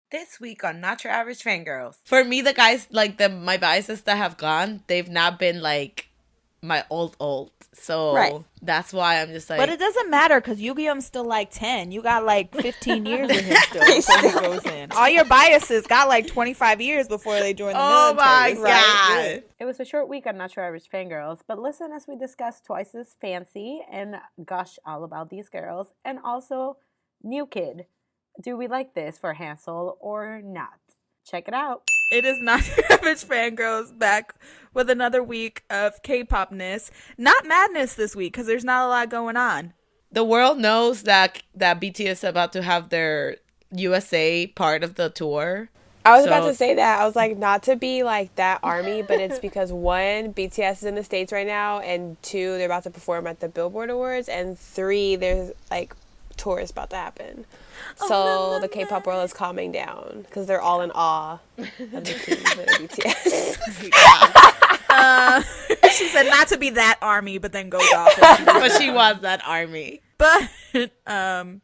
This week on Not Your Average Fangirls. For me, the guys, like my biases that have gone, they've not been like my old. So that's why I'm just like. But it doesn't matter because Yu-Gi-Oh's still like 10. You got like 15 years with him still before he goes in. All your biases got like 25 years before they join the military. Oh my God. Right? It was a short week on Not Your Average Fangirls, but listen as we discuss Twice as Fancy and gush all about these girls, and also New Kid. Do we like this for Hansel or not? Check it out. It is Not Your Average Fangirls back with another week of K-popness. Not madness this week because there's not a lot going on. The world knows that BTS is about to have their USA part of the tour. I was about to say that. I was like, not to be like that army, but it's because one, BTS is in the States right now, and two, they're about to perform at the Billboard Awards, and three, there's like tours about to happen. So the K-pop world is calming down because they're all in awe of the kings of BTS. She said not to be that army, but then goes off. But she was that army. But I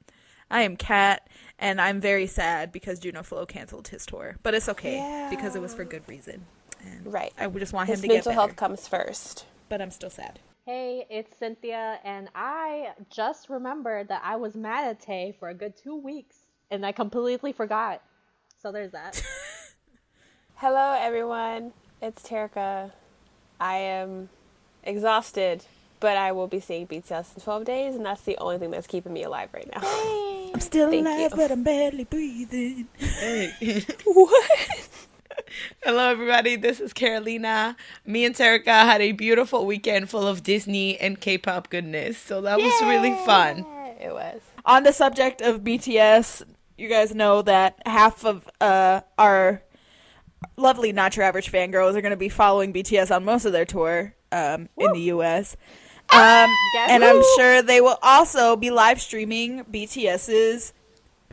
am Kat, and I'm very sad because Juno Flo canceled his tour. But it's okay because it was for good reason. And right. I just want him His to get mental better. health comes first. But I'm still sad. Hey, it's Cynthia, and I just remembered that I was mad at Tay for a good 2 weeks, and I completely forgot. So there's that. Hello, everyone. It's Terica. I am exhausted, but I will be seeing BTS in 12 days, and that's the only thing that's keeping me alive right now. Hey, I'm still alive, but I'm barely breathing. Hey. What? Hello, everybody. This is Carolina. Me and Terica had a beautiful weekend full of Disney and K-pop goodness. So that was really fun. It was. On the subject of BTS, you guys know that half of our lovely Not Your Average Fangirls are going to be following BTS on most of their tour in the U.S. And I'm sure they will also be live streaming BTS's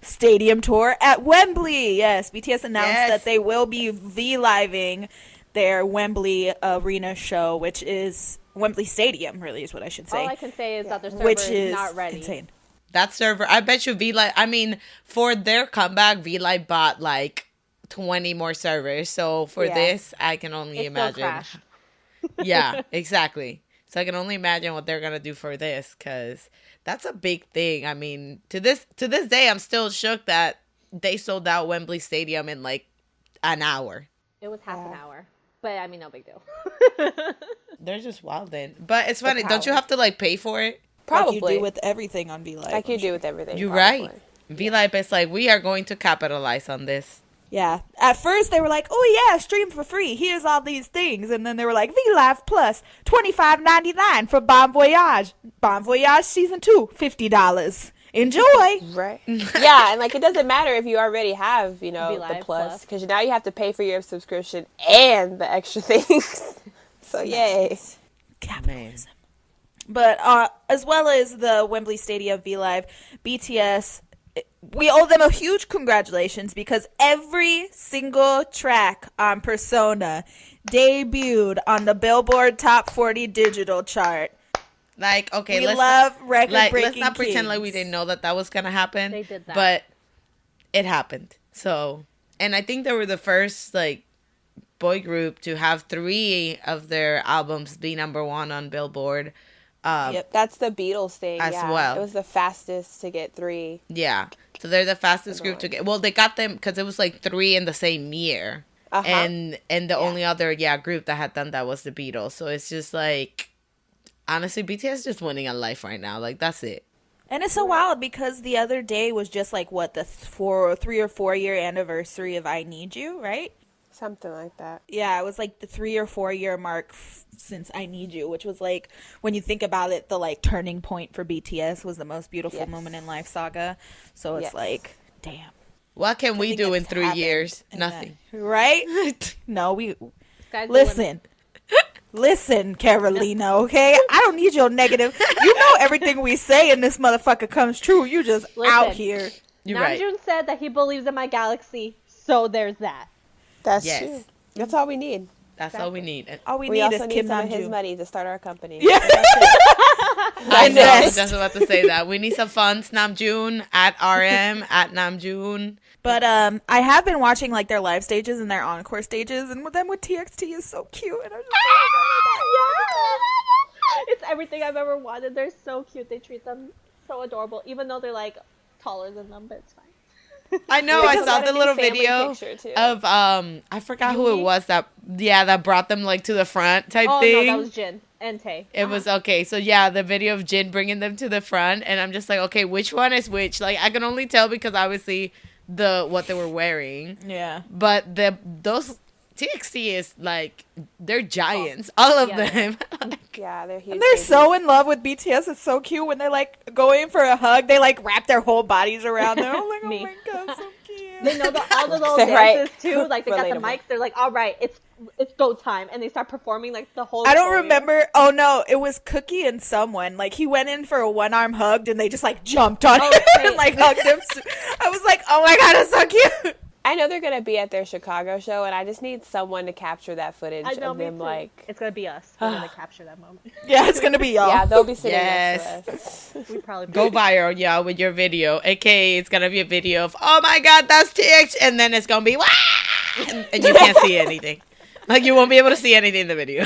stadium tour at Wembley. Yes, BTS announced that they will be V-living their Wembley Arena show, which is Wembley Stadium, really is what I should say. All I can say is that their server is not ready. Insane. That server, I bet you V-Live, I mean, for their comeback, V-Live bought like 20 more servers. So for this, I can only imagine. Yeah, exactly. So I can only imagine what they're going to do for this, because that's a big thing. I mean, to this day, I'm still shook that they sold out Wembley Stadium in like an hour. It was half an hour. But, I mean, no big deal. They're just wild then. But it's funny. Don't you have to like pay for it? Probably. Like you do with everything on V-Live. Like you do with everything. You're probably. right. V-Live is like, we are going to capitalize on this. Yeah. At first, they were like, oh, yeah, stream for free. Here's all these things. And then they were like, V-Live Plus, $25.99 for Bon Voyage. Bon Voyage Season 2, $50. Enjoy. Right. Yeah, and like it doesn't matter if you already have, you know, V-Live the Plus. Because now you have to pay for your subscription and the extra things. So, yay. Capitalism. But as well as the Wembley Stadium V-Live, BTS, we owe them a huge congratulations because every single track on Persona debuted on the Billboard Top 40 digital chart. Like, okay, let's not pretend like we didn't know that was going to happen. They did that. But it happened. So, and I think they were the first, like, boy group to have 3 of their albums be number 1 on Billboard. Yep, that's the Beatles thing as well. It was the fastest to get 3. Yeah, so they're the fastest group to get. Well, they got them because it was like 3 in the same year, and the only other group that had done that was the Beatles. So it's just like, honestly, BTS is just winning on life right now. Like that's it. And it's so wild because the other day was just like what the 3 or 4 year anniversary of I Need You, right? Something like that. Yeah, it was like the 3 or 4 year mark since I Need You, which was like, when you think about it, the like turning point for BTS was the most beautiful moment in life saga. So it's like, damn. What can we do in 3 years? Nothing. Right? No, listen. Listen, Carolina, okay? I don't need your negative. You know everything we say in this motherfucker comes true. You just out here. Namjoon said that he believes in my galaxy, so there's that. That's true. That's all we need. That's all we need. All we need is Kim some of Namjoon. his money to start our company. Yeah. I know. I was just about to say that. We need some funds. Namjoon at RM at Namjoon. But I have been watching like their live stages and their encore stages, and with them with TXT is so cute. And I'm just It's everything I've ever wanted. They're so cute. They treat them so adorable, even though they're like taller than them, but it's fine. I know. I saw the little video of I forgot who it was that brought them like to the front type thing. No, that was Jin and Tae. It was okay. So yeah, the video of Jin bringing them to the front, and I'm just like, okay, which one is which? Like I can only tell because obviously what they were wearing. Yeah. But those TXT is like they're giants, all of them. Yeah, they're huge. And they're so in love with BTS. It's so cute when they like go in for a hug. They like wrap their whole bodies around them. I'm like, oh my god, so cute. They know all the little dances too. Like they got the mics. They're like, all right, it's go time, and they start performing like the whole. I don't remember. Oh no, it was Cookie and someone. Like he went in for a one-arm hug, and they just like jumped on him and like hugged him. I was like, oh my god, it's so cute. I know they're gonna be at their Chicago show, and I just need someone to capture that footage of them. Like, it's gonna be us. We're gonna capture that moment. Yeah, it's gonna be y'all. Yeah, they'll be sitting next to us. We probably go viral, y'all, with your video. AKA, it's gonna be a video of, oh my god, that's TX, and then it's gonna be wah! And you can't see anything. Like you won't be able to see anything in the video.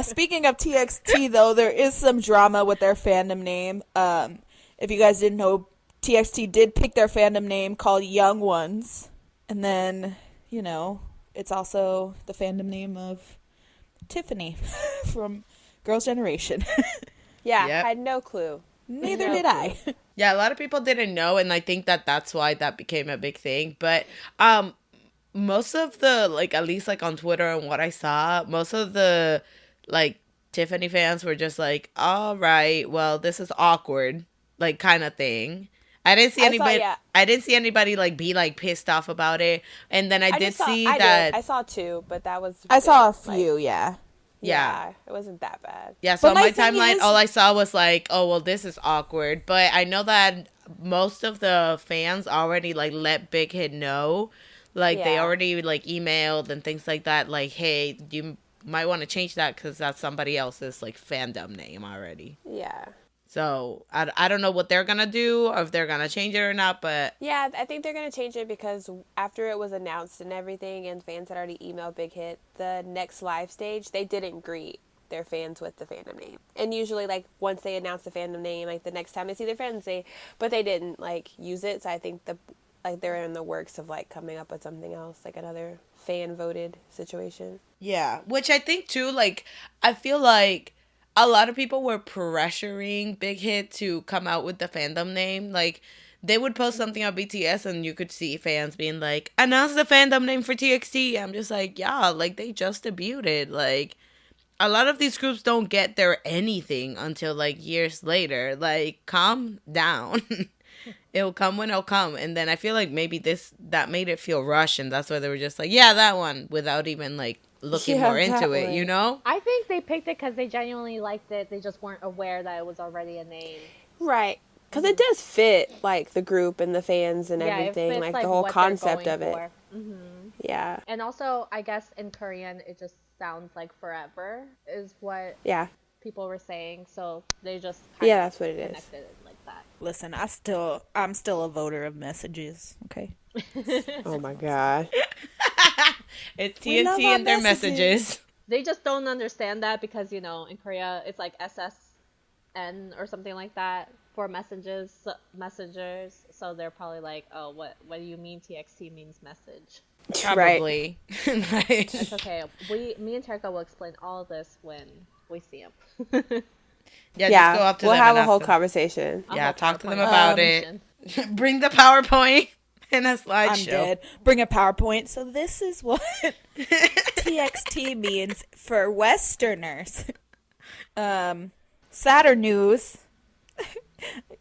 Speaking of TXT, though, there is some drama with their fandom name. If you guys didn't know, TXT did pick their fandom name called Young Ones. And then, you know, it's also the fandom name of Tiffany from Girls' Generation. Yeah, I had no clue. Neither did I. Yeah, a lot of people didn't know, and I think that's why that became a big thing. But most of the, like, at least, like, on Twitter and what I saw, most of the, like, Tiffany fans were just like, all right, well, this is awkward, like, kind of thing. I didn't see anybody. I didn't see anybody like be like pissed off about it. And then I saw two, but that was. I saw a few. Yeah, it wasn't that bad. Yeah. So on my timeline, all I saw was like, oh well, this is awkward. But I know that most of the fans already like let Big Hit know, like they already like emailed and things like that. Like, hey, you might want to change that because that's somebody else's like fandom name already. Yeah. So, I don't know what they're going to do or if they're going to change it or not, but... Yeah, I think they're going to change it because after it was announced and everything and fans had already emailed Big Hit, the next live stage, they didn't greet their fans with the fandom name. And usually, like, once they announce the fandom name, like, the next time they see their fans, but they didn't, like, use it. So I think, they're in the works of, like, coming up with something else, like another fan-voted situation. Yeah, which I think, too, like, I feel like... a lot of people were pressuring Big Hit to come out with the fandom name. Like, they would post something on BTS and you could see fans being like, announce the fandom name for TXT. I'm just like, yeah, like, they just debuted. Like, a lot of these groups don't get their anything until, like, years later. Like, calm down. It'll come when it'll come. And then I feel like maybe that made it feel rushed. And that's why they were just like, yeah, that one. Without even, like, looking more into it, you know? I think they picked it because they genuinely liked it. They just weren't aware that it was already a name. Right. Because it does fit, like, the group and the fans and everything. Like, the whole concept of it. Mm-hmm. Yeah. And also, I guess in Korean, it just sounds like forever is what people were saying. So they just that's what it is. Connected it like that. Listen, I'm still a voter of messages, okay? Oh, my God. It's TNT and their messages. They just don't understand that because, you know, in Korea, it's like SSN or something like that for messengers. So they're probably like, oh, what do you mean TXT means message? Probably. Right. It's okay. Me and Terika will explain all this when we see them. Just go up to them. We'll have a whole conversation. Talk to them about it. Bring the PowerPoint. In a slideshow. I'm dead. Bring a PowerPoint. So this is what TXT means for Westerners. Sadder news.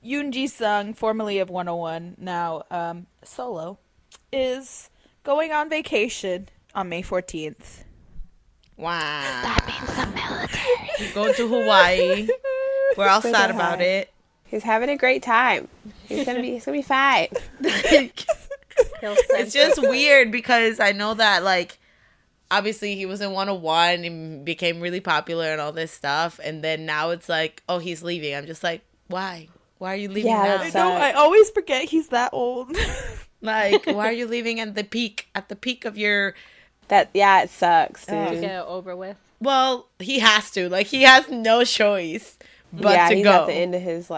Yoon Ji-sung, formerly of 101, now solo, is going on vacation on May 14th. Wow. That means the military. Going to Hawaii. We're all sad about it. He's having a great time. He's gonna be fine. It's just weird because I know that like obviously he was in 101 and became really popular and all this stuff. And then now it's like, oh, he's leaving. I'm just like, why? Why are you leaving now? I know, I always forget he's that old. Like, why are you leaving at the peak of your... it sucks, dude. To get it over with. Well, he has to. Like, he has no choice but to he's go. at the end of his,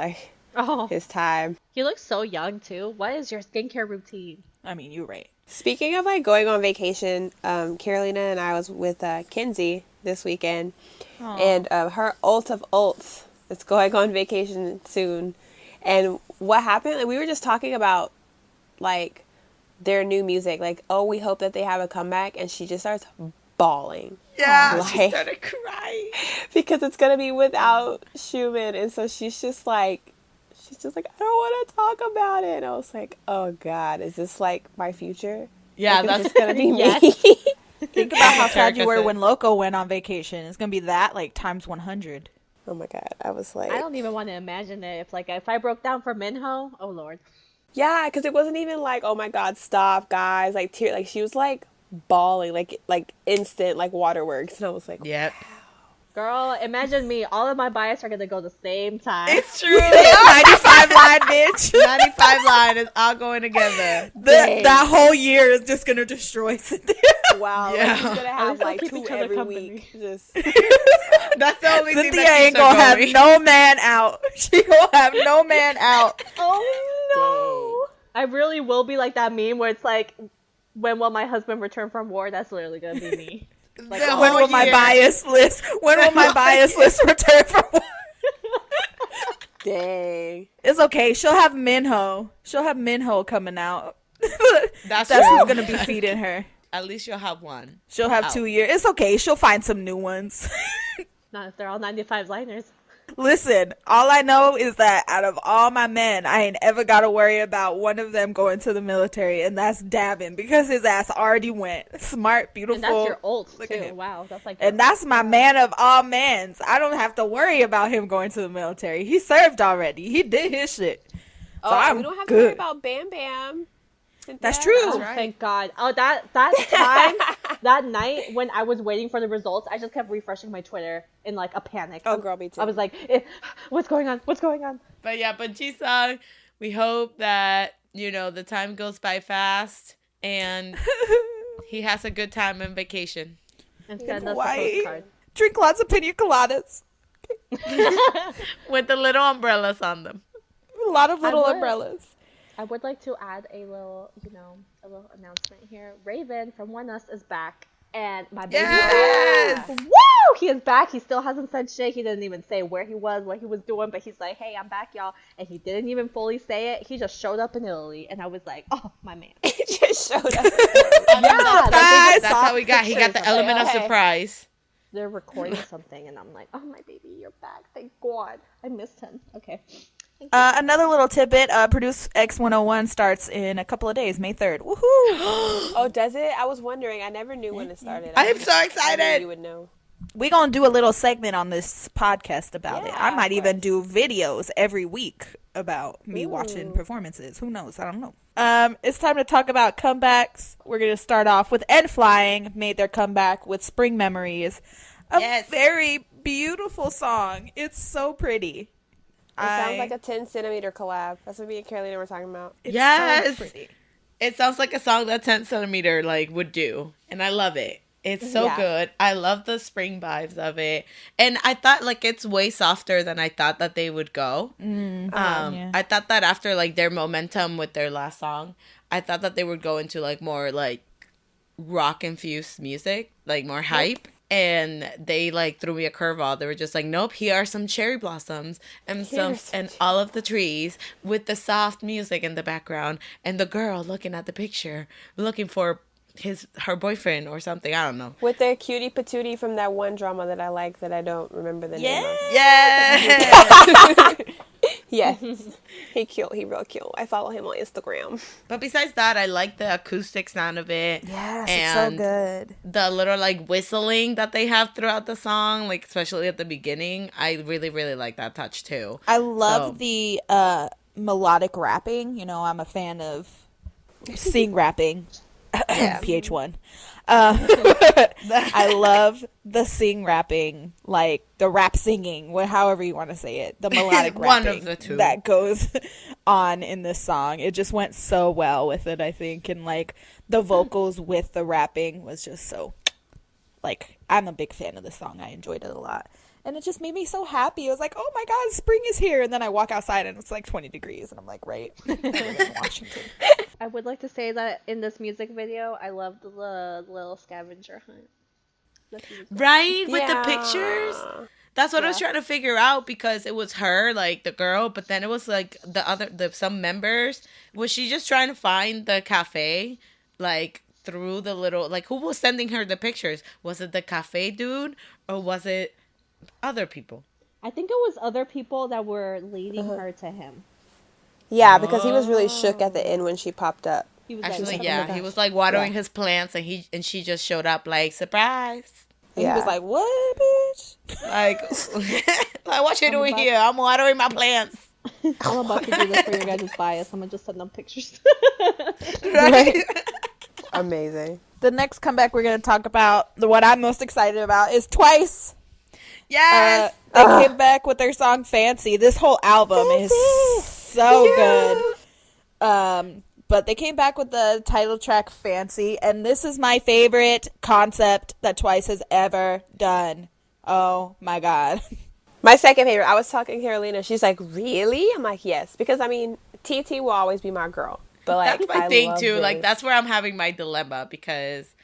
his time. He looks so young, too. What is your skincare routine? I mean, you're right. Speaking of, going on vacation, Carolina and I was with Kinsey this weekend. Aww. And her ult of ults is going on vacation soon. And what happened, we were just talking about, their new music. We hope that they have a comeback. And she just starts bawling. Yeah, she started crying. Because it's going to be without Schumann. And so she's just like, I don't want to talk about it. And I was like, oh, God, is this, my future? Yeah, that's just going to be me. Think about how sad you were when Loco went on vacation. It's going to be that, times 100. Oh, my God. I was like... I don't even want to imagine it. If I broke down for Minho, oh, Lord. Yeah, because it wasn't even oh my God, stop, guys. She was, bawling, instant, waterworks. And I was like, yep. Wow. Girl, imagine me. All of my bias are going to go the same time. It's true. 95 line, bitch. 95 line is all going together. That whole year is just going to destroy Cynthia. Wow. Yeah. She's going to have, 2 every week. Just... That's the only thing Cynthia that ain't going to have no man out. She going to have no man out. Oh, no. I really will be like that meme where it's when will my husband return from war? That's literally going to be me. When will my bias list? When will my bias list return from war? Dang. It's okay. She'll have Minho. She'll have Minho coming out. That's true. who's gonna be feeding her. At least you'll have one. She'll have 2 years. It's okay. She'll find some new ones. Not if they're all 95 liners. Listen, all I know is that out of all my men, I ain't ever got to worry about one of them going to the military, and that's Davin, because his ass already went. Smart, beautiful. And that's your ult, Look too. at him. Wow, that's and that's my man of all mans. I don't have to worry about him going to the military. He served already. He did his shit. So we don't have to worry about Bam Bam. That's true. Oh, right. Thank God. Oh, that time, that night when I was waiting for the results, I just kept refreshing my Twitter in a panic. Oh, girl, me too. I was like, what's going on? What's going on? But Jisung, we hope that, the time goes by fast and he has a good time on vacation. And send us a postcard. Drink lots of pina coladas. With the little umbrellas on them. A lot of little umbrellas. I would like to add a little announcement here. Raven from One Us is back, and my baby is back. Woo! He is back. He still hasn't said shit. He didn't even say where he was, what he was doing, but he's like, hey, I'm back, y'all. And he didn't even fully say it. He just showed up in Italy, and I was like, oh, my man. He just showed up. That's how he got. He got the element of surprise. They're recording something, and I'm like, oh, my baby, you're back. Thank God. I missed him. Okay. Another little tidbit, Produce X101 starts in a couple of days, May 3rd. Woohoo! Oh, does it? I was wondering. I never knew when it started. I am so excited. You would know. We're going to do a little segment on this podcast about it. I might even do videos every week about me watching performances. Who knows? I don't know. It's time to talk about comebacks. We're going to start off with Ed Flying made their comeback with Spring Memories. A very beautiful song. It's so pretty. It sounds like a 10-centimeter collab. That's what me and Carolina were talking about. Yes. So pretty. It sounds like a song that 10-centimeter would do. And I love it. It's so good. I love the spring vibes of it. And I thought it's way softer than I thought that they would go. I thought that after their momentum with their last song, I thought that they would go into more rock infused music, more hype. And they threw me a curveball. They were just nope, here are some cherry blossoms and all of the trees with the soft music in the background and the girl looking at the picture, looking for her boyfriend or something. I don't know. With the cutie patootie from that one drama that I like that I don't remember the name of. Yeah. Yes. He cute. He real cute. I follow him on Instagram. But besides that, I like the acoustic sound of it. Yes, and it's so good. The little whistling that they have throughout the song, especially at the beginning. I really, really like that touch too. I love the melodic rapping. I'm a fan of sing rapping. PH1. I love the rapping, like the rap singing, however you want to say it, the melodic One rapping of the two that goes on in this song. It just went so well with it, I think, and like the vocals with the rapping was just so, like, I'm a big fan of this song. I enjoyed it a lot. And it just made me so happy. I was like, oh my God, spring is here. And then I walk outside and it's like 20 degrees. And I'm like, right, we're in Washington. I would like to say that in this music video, I loved the little scavenger hunt. Right? With the pictures? That's what I was trying to figure out, because it was her, like the girl, but then it was like some members. Was she just trying to find the cafe, like through the little, like who was sending her the pictures? Was it the cafe dude or was it other people? I think it was other people that were leading her to him. Yeah, because he was really shook at the end when she popped up. He was Actually, like, yeah, he was like watering his plants, and she just showed up like, surprise. And he was like, what, bitch? Like, like, what you doing here? I'm watering my plants. I'm about to do this for your guys' bias. I'm gonna just send them pictures. Right? Amazing. The next comeback we're going to talk about, the one I'm most excited about, is Twice. Yes. They came back with their song Fancy. This whole album is so good. But they came back with the title track Fancy, and this is my favorite concept that Twice has ever done. Oh my God. My second favorite. I was talking to Carolina. She's like, really? I'm like, yes. Because, I mean, TT will always be my girl. But, like, that's my thing, too. This. Like, that's where I'm having my dilemma, because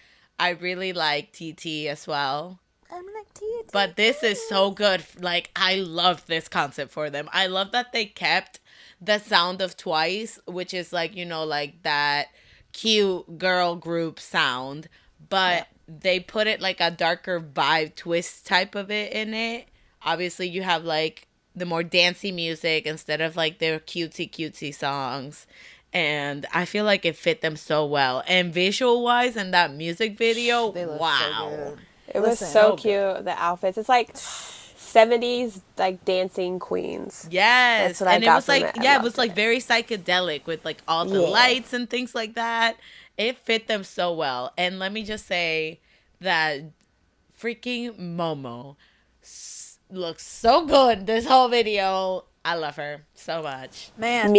I really like TT as well. I'm like TT. But this is so good. Like, I love this concept for them. I love that they kept the sound of Twice, which is like, you know, like that cute girl group sound, but they put it like a darker vibe twist type of it in it. Obviously you have like the more dancey music instead of like their cutesy songs, and I feel like it fit them so well. And visual wise in that music video, wow, it was so cute. The outfits, it's like 70s like dancing queens. Yes. That's what I got it was from like, it. it was like very psychedelic with like all the lights and things like that. It fit them so well. And let me just say that freaking Momo looks so good this whole video. I love her so much. Man,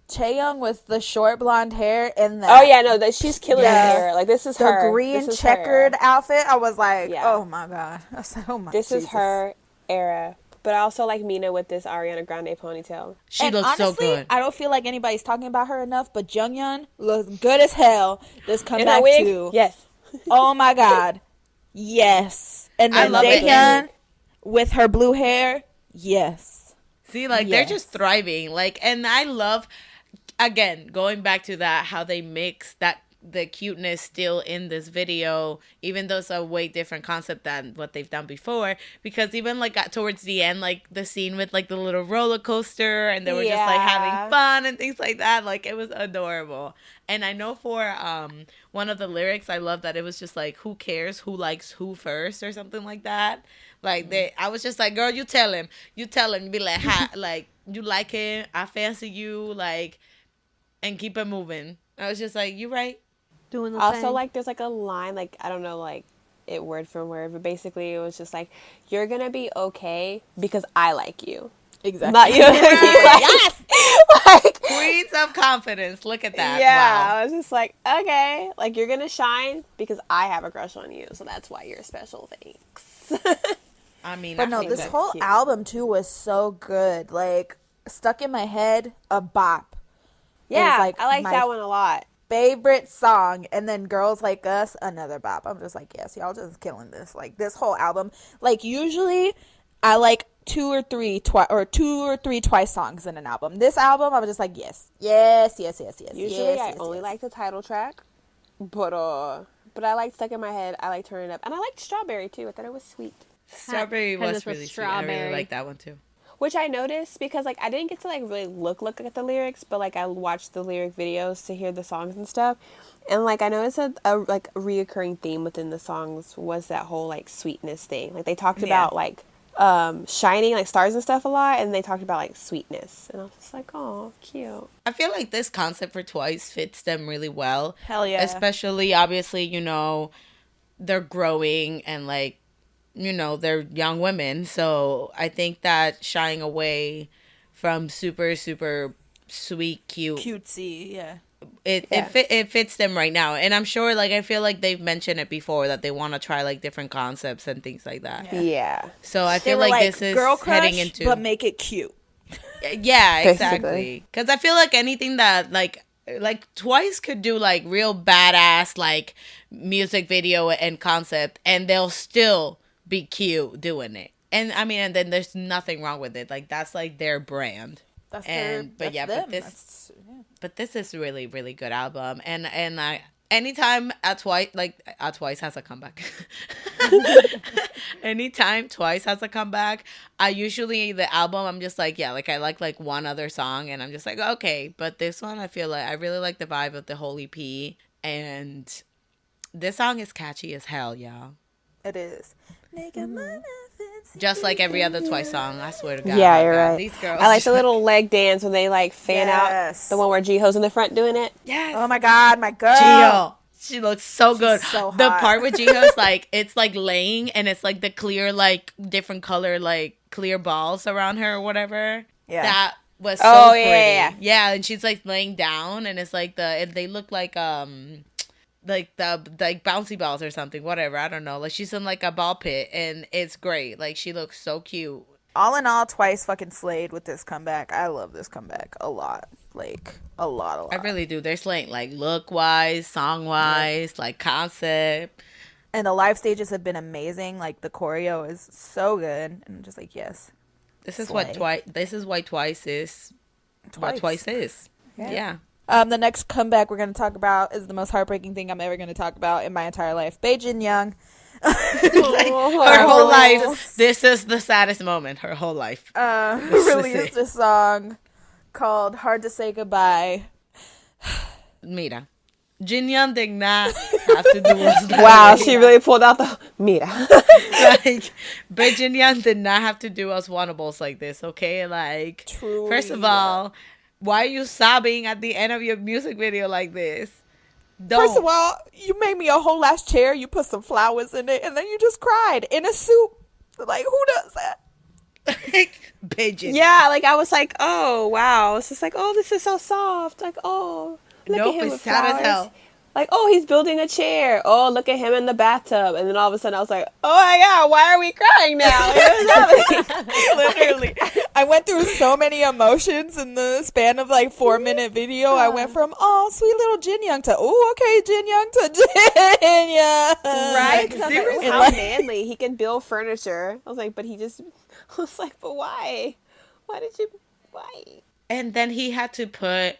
Chaeyoung with the short blonde hair and the that she's killing her. Like, this is her. The green checkered outfit. I was like, oh my God. I was like, oh my. This is her era. But I also like Mina with this Ariana Grande ponytail. She looks honestly, so good. I don't feel like anybody's talking about her enough, but Jungyeon looks good as hell. This comeback too. Yes. Oh my God. Yes. And then Daehyun with her blue hair. Yes. See, like they're just thriving. Like, and I love, again, going back to that, how they mix that the cuteness still in this video, even though it's a way different concept than what they've done before. Because even like towards the end, like the scene with like the little roller coaster, and they were just like having fun and things like that. Like, it was adorable. And I know for one of the lyrics, I love that it was just like, who cares who likes who first, or something like that. Like, I was just like, girl, you tell him, you be like, like, you like him, I fancy you, like, and keep it moving. I was just like, you right. Doing the also thing. Like, there's like a line, like, I don't know, like it word for word, but basically it was just like, you're gonna be okay because I like you. Exactly. Not you. Yes. Like, Queens of confidence. Look at that. Yeah. Wow. I was just like, okay, like, you're gonna shine because I have a crush on you, so that's why you're special. Thanks. I mean, but no, this whole album too was so good. Like, Stuck in My Head, a bop. Yeah, like I like that one a lot. Favorite song, and then Girls Like Us, another bop. I'm just like, yes, y'all just killing this. Like, this whole album. Like, usually I like two or three Twice songs in an album. This album, I was just like, yes. Usually I only like the title track, but I like Stuck in My Head. I like Turn It Up, and I liked Strawberry too. I thought it was sweet. Strawberry was really sweet. I really like that one too. Which I noticed because, like, I didn't get to, like, really look at the lyrics, but, like, I watched the lyric videos to hear the songs and stuff. And, like, I noticed a reoccurring theme within the songs was that whole, like, sweetness thing. Like, they talked about, like, shining, like stars and stuff a lot, and they talked about like sweetness, and I was just like, oh, cute. I feel like this concept for Twice fits them really well. Hell yeah. Especially, obviously, you know, they're growing and like, you know, they're young women. So I think that shying away from super, super sweet, cutesy, yeah. It fits them right now. And I'm sure, like, I feel like they've mentioned it before that they want to try like different concepts and things like that. Yeah. So I feel like this is girl crush, heading into, but make it cute. Yeah, exactly. Because I feel like anything that like Twice could do like real badass like music video and concept, and they'll still be cute doing it. And I mean, and then there's nothing wrong with it. Like that's like their brand. That's but this is really, really good album. And I anytime Twice has a comeback. Anytime Twice has a comeback, I usually the album I'm just like, yeah, like I like one other song and I'm just like, okay. But this one I feel like I really like the vibe of the whole EP, and this song is catchy as hell, y'all. It is. Just like every other Twice song, I swear to God. Yeah, you're right. These girls. I like the little leg dance when they like fan out. The one where Jiho's in the front doing it. Yes. Oh my God, my girl. Jiho. She looks so good. So the hot. part with Jiho's like, it's like laying and it's like the clear, like different color, like clear balls around her or whatever. Yeah. That was so pretty. Yeah. And she's like laying down and it's like they look like the like bouncy balls or something, whatever. I don't know. Like she's in like a ball pit and it's great. Like she looks so cute. All in all, Twice fucking slayed with this comeback. I love this comeback a lot. Like a lot. I really do. They're slaying like look wise, song wise, like concept. And the live stages have been amazing. Like the choreo is so good. And I'm just like, yes. This is why Twice is what Twice is. Yeah. The next comeback we're going to talk about is the most heartbreaking thing I'm ever going to talk about in my entire life. Bae Jinyoung. Her whole life. This is the saddest moment. Her whole life. Released a song called Hard to Say Goodbye. Mira. Jinyoung did not have to do us that Wow, way. she really pulled out the Mira. Like, but Jinyoung did not have to do us wannables like this, okay? Like, Truly, first of all, why are you sobbing at the end of your music video like this? Don't. First of all, you made me a whole ass chair. You put some flowers in it, and then you just cried in a suit. Like, who does that? Pigeon. Yeah, like I was like, oh wow, it's just like, oh, this is so soft. Like, oh, look at him It's with sad as flowers. hell. Like, oh, he's building a chair. Oh, look at him in the bathtub. And then all of a sudden I was like, oh my God, why are we crying now? Like, what is happening? Literally. I went through so many emotions in the span of like 4-minute video. I went from, oh, sweet little Jinyoung to, oh, okay, Jinyoung to Jinyoung. Right? 'Cause I was like, seriously? oh, how manly. He can build furniture. I was like, but he just, I was like, but why? Why? And then he had to put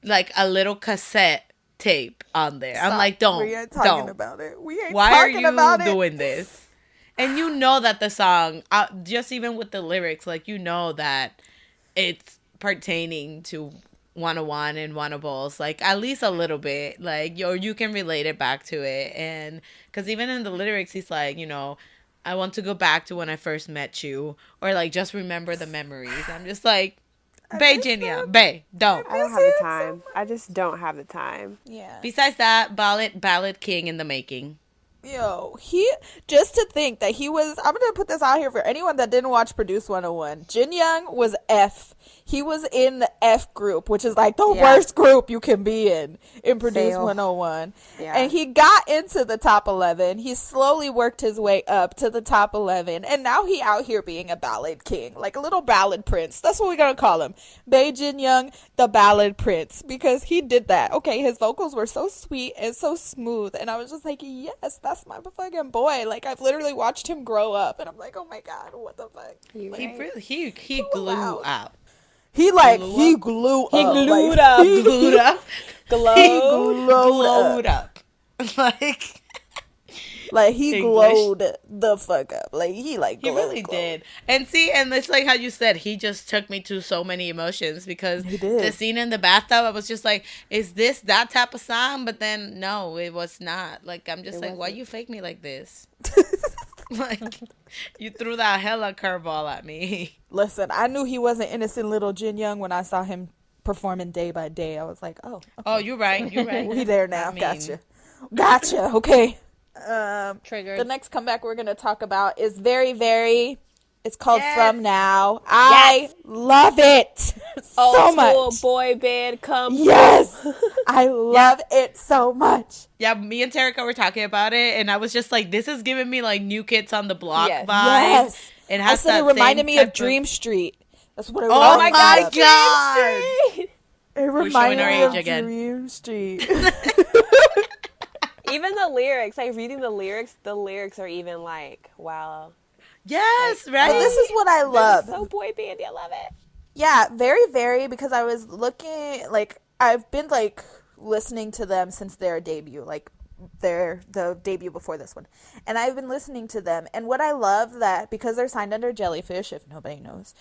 like a little cassette tape on there. I'm like, We ain't talking about it. We ain't Why are talking about you it. doing this? And you know that the song, just even with the lyrics, like you know that it's pertaining to 101 and wannables, like at least a little bit, like you can relate it back to it. And because even in the lyrics, he's like, you know, I want to go back to when I first met you, or like just remember the memories. I'm just like, Bae Jinyoung, Bae, don't. I don't have the time. I just don't have the time. Yeah. Besides that, ballad king in the making. Yo, just to think that he was, I'm going to put this out here for anyone that didn't watch Produce 101. Jinyoung was F. He was in the F group, which is like the worst group you can be in Produce 101. Yeah. And he got into the top 11. He slowly worked his way up to the top 11. And now he out here being a ballad king, like a little ballad prince. That's what we're going to call him. Bae Jinyoung, the ballad prince, because he did that. Okay, his vocals were so sweet and so smooth. And I was just like, yes, that's my fucking boy. Like, I've literally watched him grow up. And I'm like, oh my God, what the fuck? He glue up. He glue up. He glued like, up. He glued up. glowed up. Like he English. glowed the fuck up. Like he really did. And see, and it's like how you said, he just took me to so many emotions, because He did. the scene in the bathtub, I was just like, is this that type of song? But then no, it was not. Like, I'm just like, why you fake me like this? Like, you threw that hella curveball at me. Listen, I knew he wasn't innocent little Jinyoung when I saw him performing Day by Day. I was like, oh, okay. Oh, you're right. You're right. We there now. I mean, Gotcha. Okay. Triggered. The next comeback we're going to talk about is very, very. It's called Yes. From Now. I love it Old so school much. boy band come. Yes. I love it so much. yeah, me and Terica were talking about it, and I was just like, this is giving me like New Kids on the Block Yes. vibes. Yes. It I has said that it reminded same me of type Dream Street. That's what it Oh reminded my me of. God. It showing reminded our me age of again. Dream Street. Even the lyrics, like reading the lyrics are even like, wow. Yes, right? But this is what I love. So boy bandy, I love it. Yeah, very, very, because I was looking, like, I've been, like, listening to them since their debut, like, the debut before this one. And I've been listening to them, and what I love that, because they're signed under Jellyfish, if nobody knows,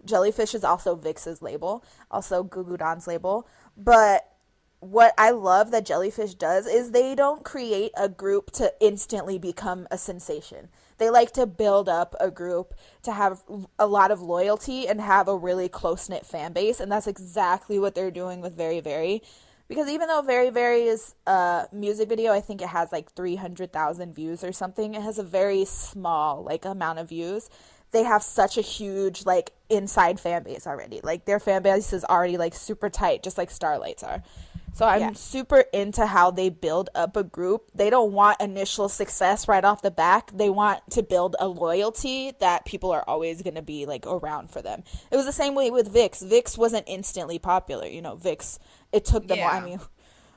Jellyfish is also VIX's label, also Gugudan's label, but what I love that Jellyfish does is they don't create a group to instantly become a sensation. They like to build up a group to have a lot of loyalty and have a really close-knit fan base, and that's exactly what they're doing with Very Very. Because even though Very Very's music video, I think it has like 300,000 views or something, it has a very small like amount of views. They have such a huge like inside fan base already. Like their fan base is already like super tight, just like Starlight's are. So I'm super into how they build up a group. They don't want initial success right off the back. They want to build a loyalty that people are always going to be like around for them. It was the same way with VIX. VIX wasn't instantly popular. You know, VIX, it took them, I mean,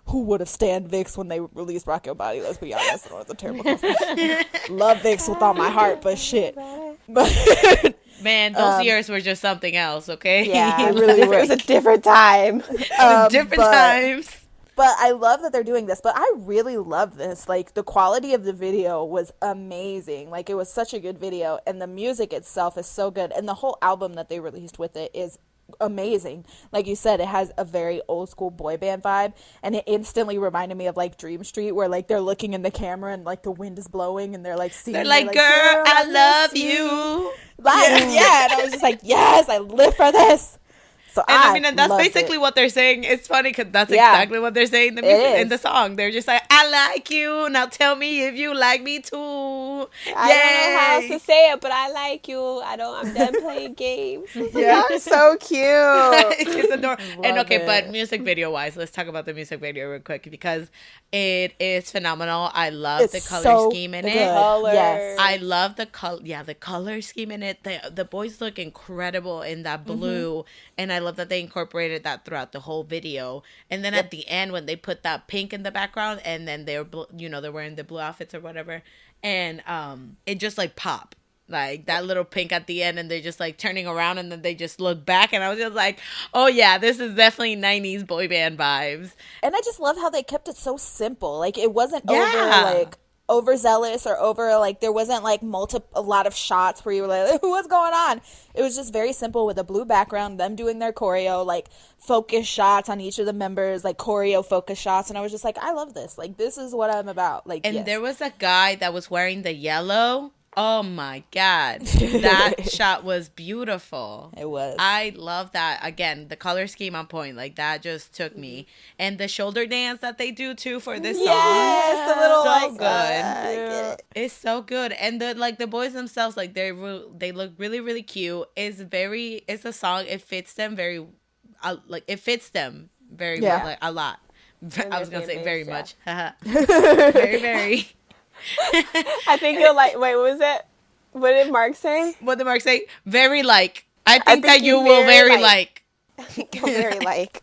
who would have stand VIX when they released Rock Your Body? Let's be honest. It was a terrible company. Love VIX with all my heart, but shit. But Man, those years were just something else, okay? yeah, it really was. It was a different time. Different times. But I love that they're doing this. But I really love this. Like, the quality of the video was amazing. Like, it was such a good video. And the music itself is so good. And the whole album that they released with it is amazing. Like you said, it has a very old school boy band vibe. And it instantly reminded me of, like, Dream Street, where, like, they're looking in the camera and, like, the wind is blowing. And they're, like, seeing. They're like, girl, I love you. Like, yeah. And I was just like, yes, I live for this. So And I mean, and that's basically what they're saying. It's funny because that's exactly what they're saying in the music, in the song. They're just like, I like you. Now tell me if you like me too. I don't know how else to say it, but I like you. I'm done playing games. Yeah, so cute. It's adorable. And okay, it. but music video wise, let's talk about the music video real quick because it is phenomenal. I love the color scheme in it. Yes. I love the color. Yeah, the color scheme in it. The boys look incredible in that blue, and I love that they incorporated that throughout the whole video. And then at the end, when they put that pink in the background, and then they're they're wearing the blue outfits or whatever, and it just like pop. Like that little pink at the end, and they're just like turning around, and then they just look back, and I was just like, oh yeah, this is definitely 90s boy band vibes. And I just love how they kept it so simple. Like it wasn't overzealous or over, like there wasn't like a lot of shots where you were like, what's going on? It was just very simple with a blue background, them doing their choreo, like focus shots on each of the members, like choreo focus shots, and I was just like, I love this. Like this is what I'm about. Like, and there was a guy that was wearing the yellow. Oh my God. That shot was beautiful. It was. I love that. Again, the color scheme on point. Like that just took me. And the shoulder dance that they do too for this song. Yes, the little so like, good. It's so good. And the boys themselves, like they look really, really cute. It's a song. It fits them very well, like a lot. I was gonna say very much. Very, very. I think you'll like. Wait, what was it? What did Mark say? What did Mark say? Very like. I think that you will very like. Very like.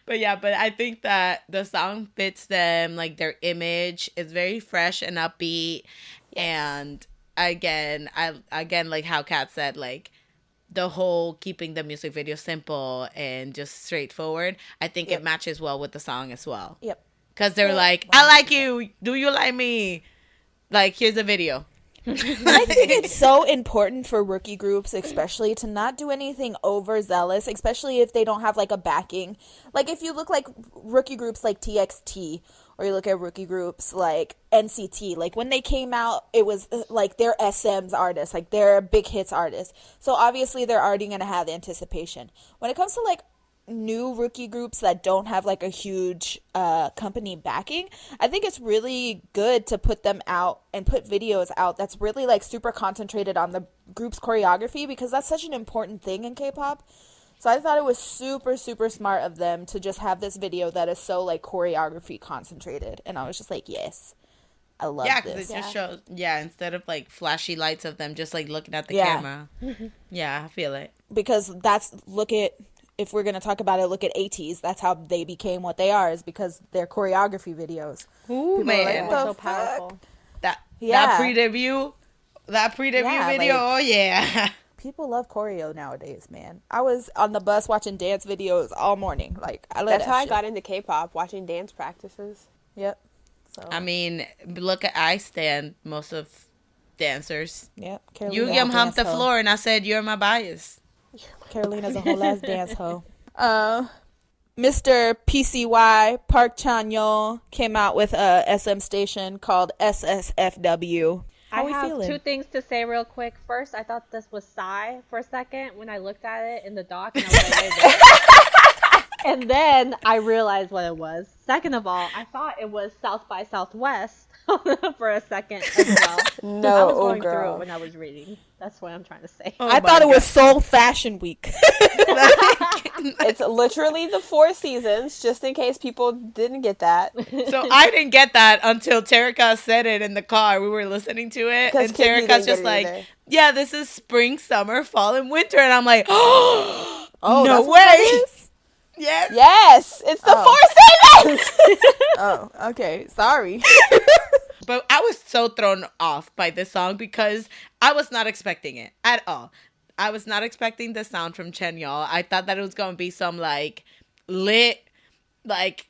But I think that the song fits them. Like their image is very fresh and upbeat. Yes. And again, like how Kat said, like the whole keeping the music video simple and just straightforward. I think it matches well with the song as well. Yep. Because they're like, I like you. Do you like me? Like, here's the video. I think it's so important for rookie groups, especially, to not do anything overzealous, especially if they don't have like a backing. Like if you look like rookie groups like TXT, or you look at rookie groups like NCT, like when they came out, it was like they're SM's artists, like they're big hits artists. So obviously they're already going to have anticipation. When it comes to like new rookie groups that don't have like a huge company backing, I think it's really good to put them out and put videos out that's really like super concentrated on the group's choreography, because that's such an important thing in K-pop. So I thought it was super, super smart of them to just have this video that is so like choreography concentrated, and I was just like, yes, I love this. Yeah, because it just shows, instead of like flashy lights of them just like looking at the camera. Yeah, I feel it. Because if we're going to talk about it, look at ATEEZ. That's how they became what they are, is because their choreography videos. Ooh, man. Like, so powerful. That pre-debut video, like, oh yeah. People love choreo nowadays, man. I was on the bus watching dance videos all morning. Like, I love That's that how shit. I got into K-pop, watching dance practices. Yep. So. I mean, look at I stand most of dancers. Yep. You humped the floor and I said, you're my bias. Carolina's a whole ass dance hoe. Mr. PCY, Park Chanyeol, came out with a SM station called SSFW. How we have feeling? Two things to say real quick. First, I thought this was Psy for a second when I looked at it in the doc, and I was like, wait a minute. And then I realized what it was. Second of all, I thought it was South by Southwest for a second as well. No, I was going girl. through it when I was reading. That's what I'm trying to say. I thought it was Seoul Fashion Week. It's literally the 4 seasons, just in case people didn't get that. So I didn't get that until Terika said it in the car. We were listening to it, and Terika's just like, yeah, this is spring, summer, fall, and winter. And I'm like, oh, no way. Yes, it's the 4 seasons. Oh, okay. Sorry. But I was so thrown off by this song because I was not expecting it at all. I was not expecting the sound from Chanyeol. I thought that it was going to be some like lit, like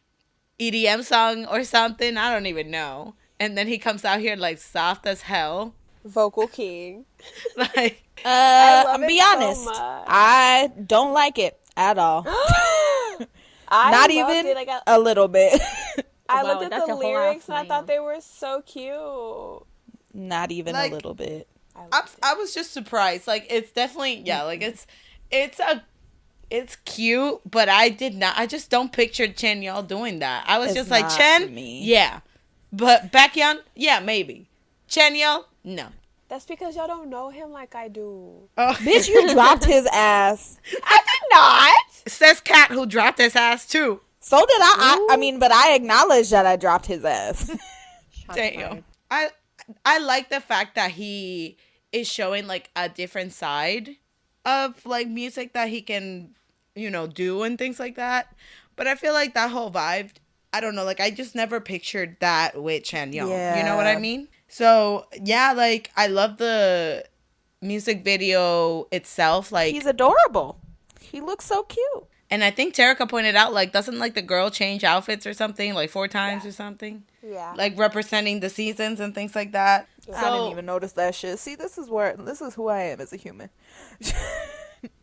EDM song or something. I don't even know. And then he comes out here like soft as hell. Vocal king. Like, I'm be so honest. much. I don't like it at all. Not even it. Like, a little bit. I Wow, looked that's at the a whole lyrics and I ass thought name. they were so cute. Not even like, a little bit. I was just surprised. Like, it's definitely, like it's cute, but I just don't picture Chanyeol doing that. I was just like, Chen, yeah. But Baekhyun, yeah, maybe. Chanyeol, no. That's because y'all don't know him like I do. Oh. Bitch, you dropped his ass. I did not. Says Kat, who dropped his ass too. So did I. I mean, but I acknowledge that I dropped his ass. Damn. I like the fact that he is showing like a different side of like music that he can, do and things like that. But I feel like that whole vibe, I don't know, like I just never pictured that with Chanyeol. Yeah. You know what I mean? So yeah, like I love the music video itself. Like He's adorable. He looks so cute. And I think Terika pointed out, like, doesn't like the girl change outfits or something, like 4 times or something? Yeah. Like representing the seasons and things like that. I didn't even notice that shit. See, this is who I am as a human.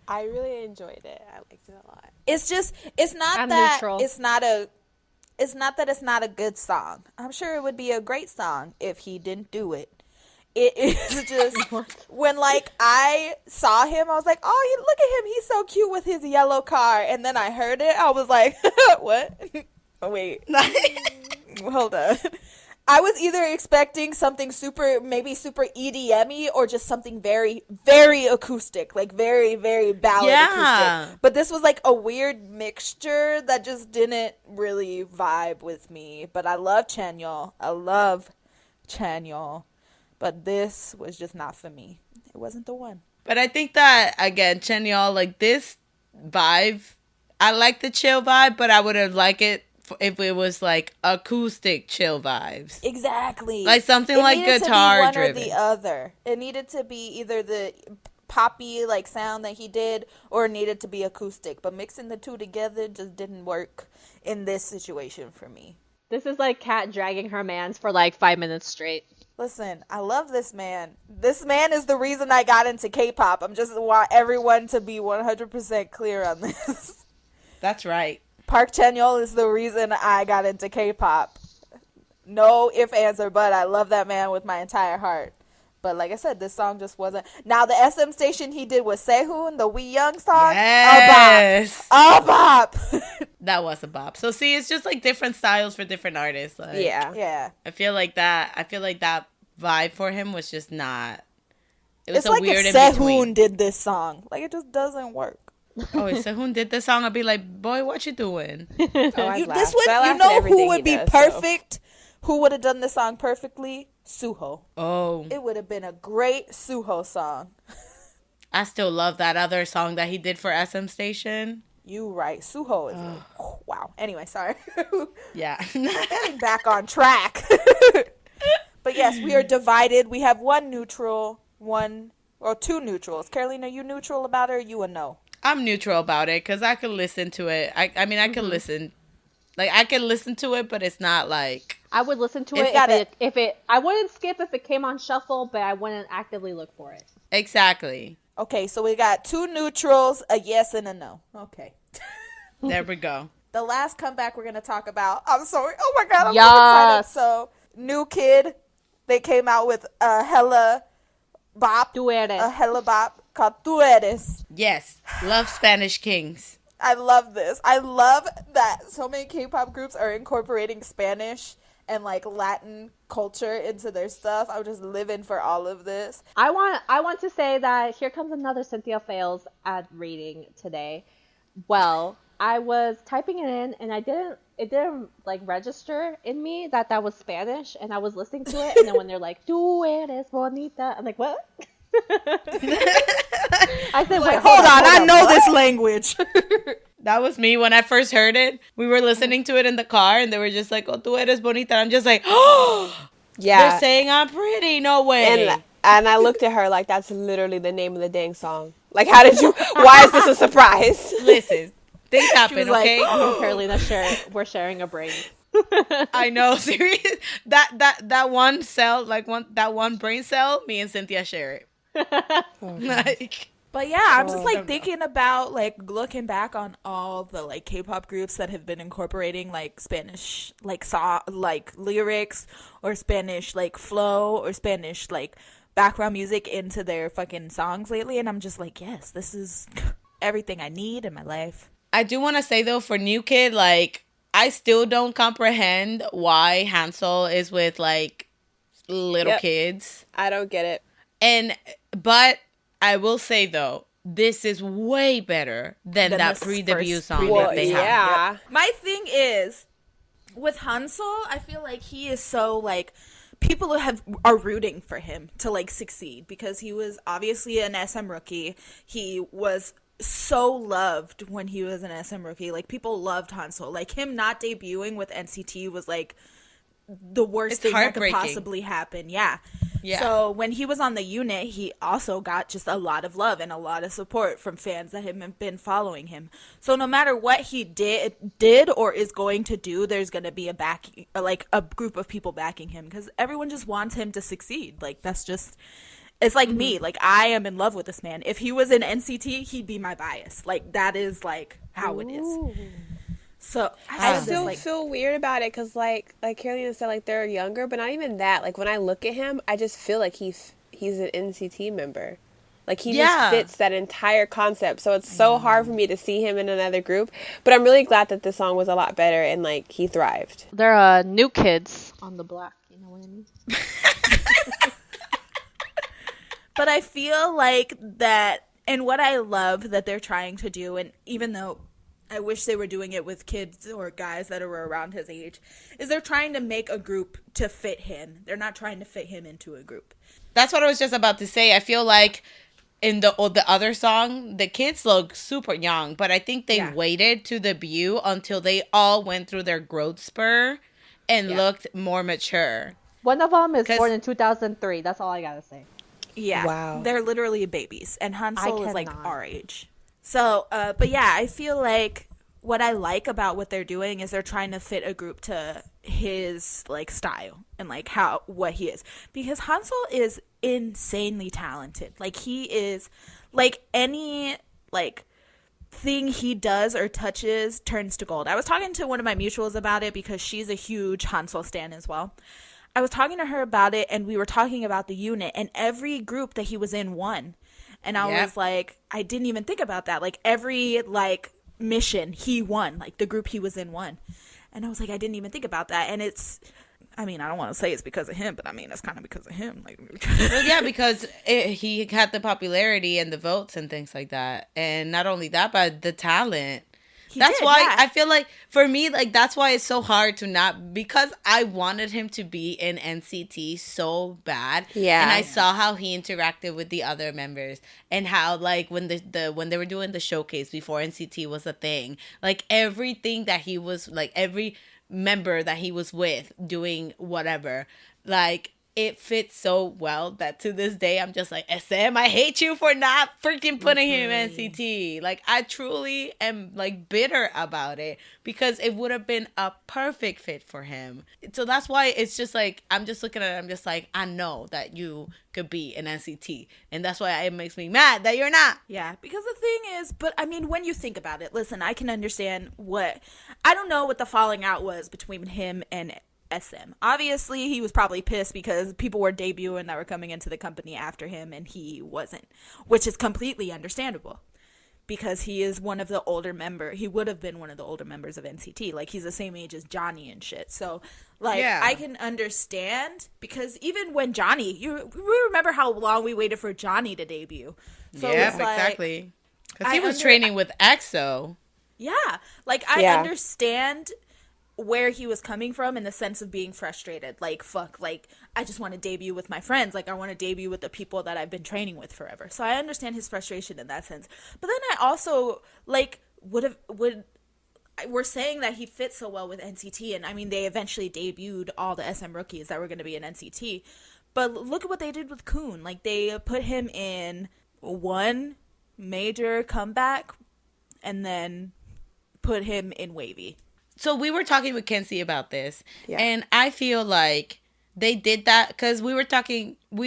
I really enjoyed it. I liked it a lot. It's just, it's not I'm that neutral. it's not a good song. I'm sure it would be a great song if he didn't do it. It is just when like I saw him, I was like, oh, look at him, he's so cute with his yellow car. And then I heard it, I was like, what? Oh, wait, hold on. I was either expecting something super EDM-y or just something very, very acoustic, like very, very ballad acoustic. But this was like a weird mixture that just didn't really vibe with me. But I love Chanyeol. But this was just not for me. It wasn't the one. But I think that, again, Chanyeol, like this vibe, I like the chill vibe, but I would have liked it if it was like acoustic chill vibes. Exactly. Like something like guitar driven. It needed to be one or the other. It needed to be either the poppy like sound that he did or it needed to be acoustic. But mixing the two together just didn't work in this situation for me. This is like Kat dragging her mans for like 5 minutes straight. Listen, I love this man. This man is the reason I got into K-pop. I'm just want everyone to be 100% clear on this. That's right. Park Chanyeol is the reason I got into K-pop. No ifs, ands, or but. I love that man with my entire heart. But like I said, this song just wasn't. Now, the SM station he did with Sehun, the We Young song, yes. a bop. That was a bop. So see, it's just like different styles for different artists. Like, yeah. I feel like that vibe for him was just not. It was it's a like weird if in Sehun between. did this song. Like, it just doesn't work. Oh, if Sehun did the song, I'd be like, boy, what you doing? You know who would be perfect? Who would have done this song perfectly? Suho. Oh. It would have been a great Suho song. I still love that other song that he did for SM Station. You right. Suho is wow. Anyway, sorry. Yeah. Getting back on track. But yes, we are divided. We have one neutral, two neutrals. Carolina, you neutral about it or you a no? I'm neutral about it because I could listen to it. I mean, I could listen. Like, I can listen to it, but it's not like... I would listen to it if it... I wouldn't skip if it came on shuffle, but I wouldn't actively look for it. Exactly. Okay, so we got two neutrals, a yes and a no. Okay. There we go. The last comeback we're going to talk about... I'm sorry. Oh, my God. I'm so excited. So, New Kid, they came out with a hella bop. Tu eres. A hella bop called Tu eres. Yes. Love Spanish Kings. I love this. I love that so many K-pop groups are incorporating Spanish and like Latin culture into their stuff. I'm just living for all of this. I want to say that here comes another Cynthia Fails ad reading today. Well, I was typing it in and it didn't like register in me that was Spanish, and I was listening to it, and then when they're like "Tu eres bonita," I'm like, what? I said, wait, hold on, I know this language. That was me when I first heard it. We were listening to it in the car, and they were just like, "Oh, tú eres bonita." I'm just like, "Oh, yeah." They're saying I'm pretty. No way. And I looked at her like, that's literally the name of the dang song. Like, how did you? Why is this a surprise? Listen, things happen, okay? Like, Carolina, we're sharing a brain. I know, serious. That one cell, that one brain cell, me and Cynthia share it. But yeah, I'm just like thinking about like looking back on all the like K-pop groups that have been incorporating like Spanish like like lyrics or Spanish like flow or Spanish like background music into their fucking songs lately, and I'm just like, yes, this is everything I need in my life. I do want to say though, for New Kid, like, I still don't comprehend why Hansel is with like little kids. I don't get it. But I will say though, this is way better than that pre-debut song that they have. Yeah. Yep. My thing is with Hansel, I feel like he is so like people are rooting for him to like succeed because he was obviously an SM rookie. He was so loved when he was an SM rookie. Like, people loved Hansel. Like, him not debuting with NCT was like the worst thing that could possibly happen. Yeah. So when he was on the unit, he also got just a lot of love and a lot of support from fans that have been following him. So no matter what he did or is going to do, there's going to be a group of people backing him because everyone just wants him to succeed. Like, that's just, it's like me. Like, I am in love with this man. If he was in NCT, he'd be my bias. Like, that is like how it is. So I still feel weird about it because, like Carolina said, like, they're younger, but not even that. Like, when I look at him, I just feel like he's an NCT member. Like, he just fits that entire concept. So it's so hard for me to see him in another group. But I'm really glad that this song was a lot better and, like, he thrived. They're new kids on the block. You know what I mean? But I feel like that, and what I love that they're trying to do, and even though I wish they were doing it with kids or guys that are around his age, is they're trying to make a group to fit him. They're not trying to fit him into a group. That's what I was just about to say. I feel like in the other song, the kids look super young, but I think they waited to debut until they all went through their growth spur and looked more mature. One of them is born in 2003. That's all I gotta say. Yeah. Wow. They're literally babies, and Hansel is like our age. So, but yeah, I feel like what I like about what they're doing is they're trying to fit a group to his like style and like what he is, because Hansel is insanely talented. Like he is like any like thing he does or touches turns to gold. I was talking to one of my mutuals about it because she's a huge Hansel stan as well. I was talking to her about it, and we were talking about the unit, and every group that he was in won. And I was like, I didn't even think about that. Like every like mission he won, like the group he was in won. And I was like, I didn't even think about that. And it's, I mean, I don't want to say it's because of him, but I mean, it's kind of because of him. Like, well, yeah, because he had the popularity and the votes and things like that. And not only that, but the talent. That's why I feel like, for me, like, that's why it's so hard to not, because I wanted him to be in NCT so bad. Yeah. And I saw how he interacted with the other members, and how, like, when when they were doing the showcase before NCT was a thing, like, everything that he was, like, every member that he was with doing whatever, like, it fits so well that to this day I'm just like, SM, I hate you for not freaking putting him in NCT. Like, I truly am like bitter about it, because it would have been a perfect fit for him. So that's why it's just like, I'm just looking at it, I'm just like, I know that you could be in NCT, and that's why it makes me mad that you're not. Yeah, because the thing is, but I mean, when you think about it, listen, I can understand I don't know what the falling out was between him and SM. Obviously, he was probably pissed because people were debuting that were coming into the company after him, and he wasn't, which is completely understandable, because he is one of the older he would have been one of the older members of NCT. Like, he's the same age as Johnny and shit. So, like, I can understand, because even when Johnny, we remember how long we waited for Johnny to debut. So yeah, exactly. Because he was training with EXO. Yeah, like, I understand where he was coming from in the sense of being frustrated. Like, fuck, like, I just want to debut with my friends. Like, I want to debut with the people that I've been training with forever. So I understand his frustration in that sense. But then I also, like, we're saying that he fits so well with NCT, and I mean, they eventually debuted all the SM rookies that were going to be in NCT. But look at what they did with Kun. Like, they put him in one major comeback and then put him in Wavy. So we were talking with Kenzie about this, and I feel like they did that because we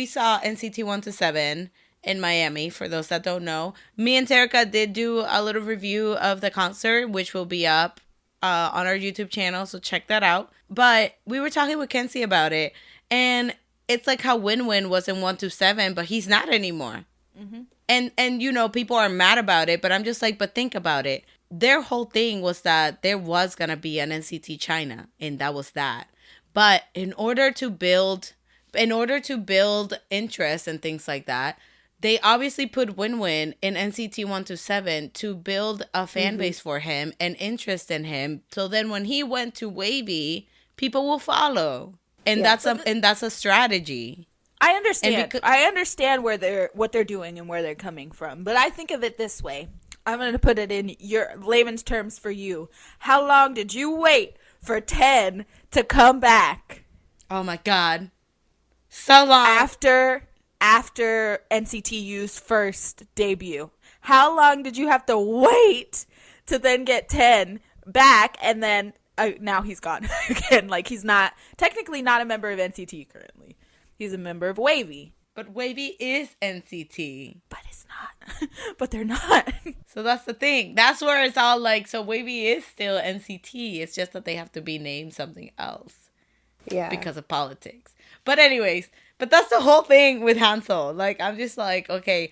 saw NCT 1-7 in Miami, for those that don't know. Me and Terica did do a little review of the concert, which will be up on our YouTube channel, so check that out. But we were talking with Kenzie about it, and it's like how Win-Win was in 1-7, but he's not anymore. Mm-hmm. And you know, people are mad about it, but I'm just like, but think about it. Their whole thing was that there was going to be an NCT China, and that was that. But in order to build interest and things like that, they obviously put Win-Win in NCT 1-7 to build a fan base for him and interest in him. So then when he went to Wavy, people will follow. And that's a strategy. I understand. I understand what they're doing and where they're coming from. But I think of it this way. I'm going to put it in your layman's terms for you. How long did you wait for 10 to come back? Oh my God. So long. After NCTU's first debut. How long did you have to wait to then get 10 back, and then now he's gone again? Like, he's technically not a member of NCT currently. He's a member of Wavy. But Wavy is NCT. But it's not. But they're not. So that's the thing. That's where it's all like, so Wavy is still NCT. It's just that they have to be named something else. Yeah. Because of politics. But anyways, that's the whole thing with Hansel. Like, I'm just like, okay,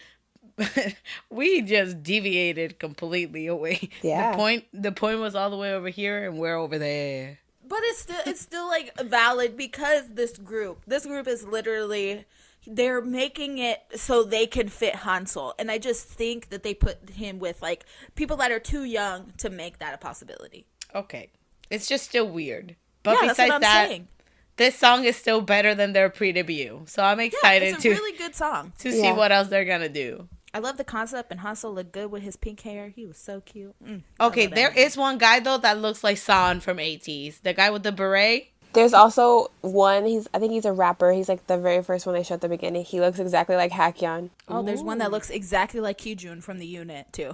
we just deviated completely away. Yeah. The point was all the way over here, and we're over there. But it's still like valid, because this group is literally, they're making it so they can fit Hansel. And I just think that they put him with like people that are too young to make that a possibility. Okay. It's just still weird. But yeah, besides that's what I'm saying. This song is still better than their pre-debut. So I'm excited it's a really good song. To see what else they're going to do. I love the concept, and Hansel looked good with his pink hair. He was so cute. Okay, there is one guy, though, that looks like San from ATEEZ. The guy with the beret. There's also one, I think he's a rapper. He's like the very first one they showed at the beginning. He looks exactly like Haekyeon. Oh, there's one that looks exactly like Kyujun from the unit, too.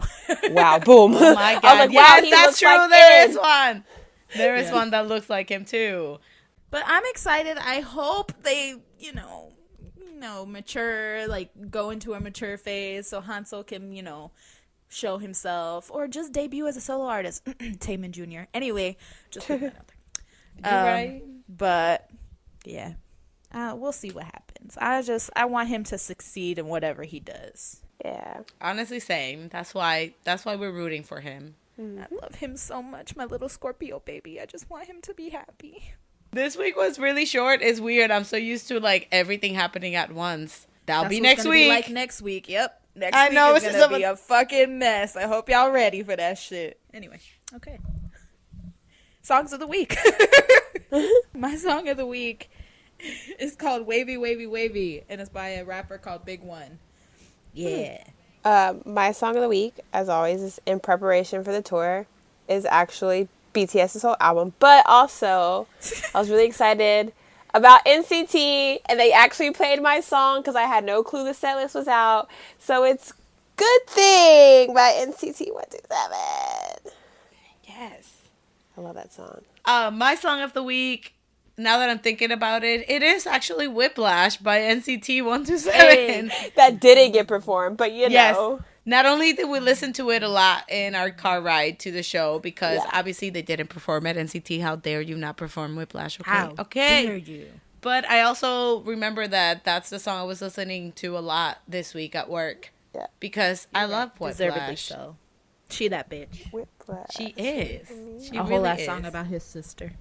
Wow, boom. Oh my God. I was like, yes, wow, that's true. Like there is one. There is one that looks like him, too. But I'm excited. I hope they, mature, like go into a mature phase so Hansel can, show himself or just debut as a solo artist. Taemin Jr. Anyway, just put that out there. Right. But yeah, we'll see what happens. I want him to succeed in whatever he does. Yeah. Honestly, same. That's why we're rooting for him. I love him so much, my little Scorpio baby. I just want him to be happy. This week was really short. It's weird. I'm so used to like everything happening at once. That'll be next week. Be like next week. Yep. Next week is gonna be a fucking mess. I hope y'all ready for that shit. Anyway, okay. Songs of the week. My song of the week is called Wavy Wavy Wavy, and it's by a rapper called Big One. Yeah. My song of the week, as always, is in preparation for the tour, is actually BTS's whole album. But also, I was really excited about NCT, and they actually played my song because I had no clue the set list was out. So it's Good Thing by NCT 127. Yes. I love that song. My song of the week, now that I'm thinking about it, it is actually Whiplash by NCT 127. Hey, that didn't get performed, but you know. Not only did we listen to it a lot in our car ride to the show, because obviously they didn't perform at NCT. How dare you not perform Whiplash? Okay. How dare you? But I also remember that that's the song I was listening to a lot this week at work. Yeah. Because I love Whiplash. Deservedly so. She that bitch. Whiplash. She is. She a really whole ass is. song about his sister.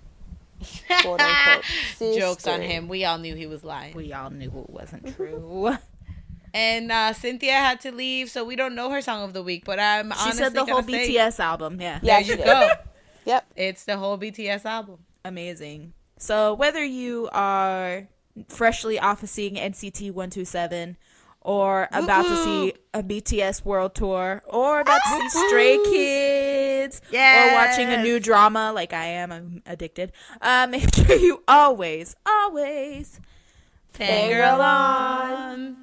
Quote, unquote, Jokes on him. We all knew he was lying. We all knew it wasn't true. And Cynthia had to leave, so we don't know her song of the week. But I'm honestly she said the whole say, BTS album. Yeah. There you go. Yep. It's the whole BTS album. Amazing. So whether you are freshly off of seeing NCT 127 or about to see a BTS world tour or about to see Stray Kids or watching a new drama like I am, I'm addicted, make sure you always fangirl on.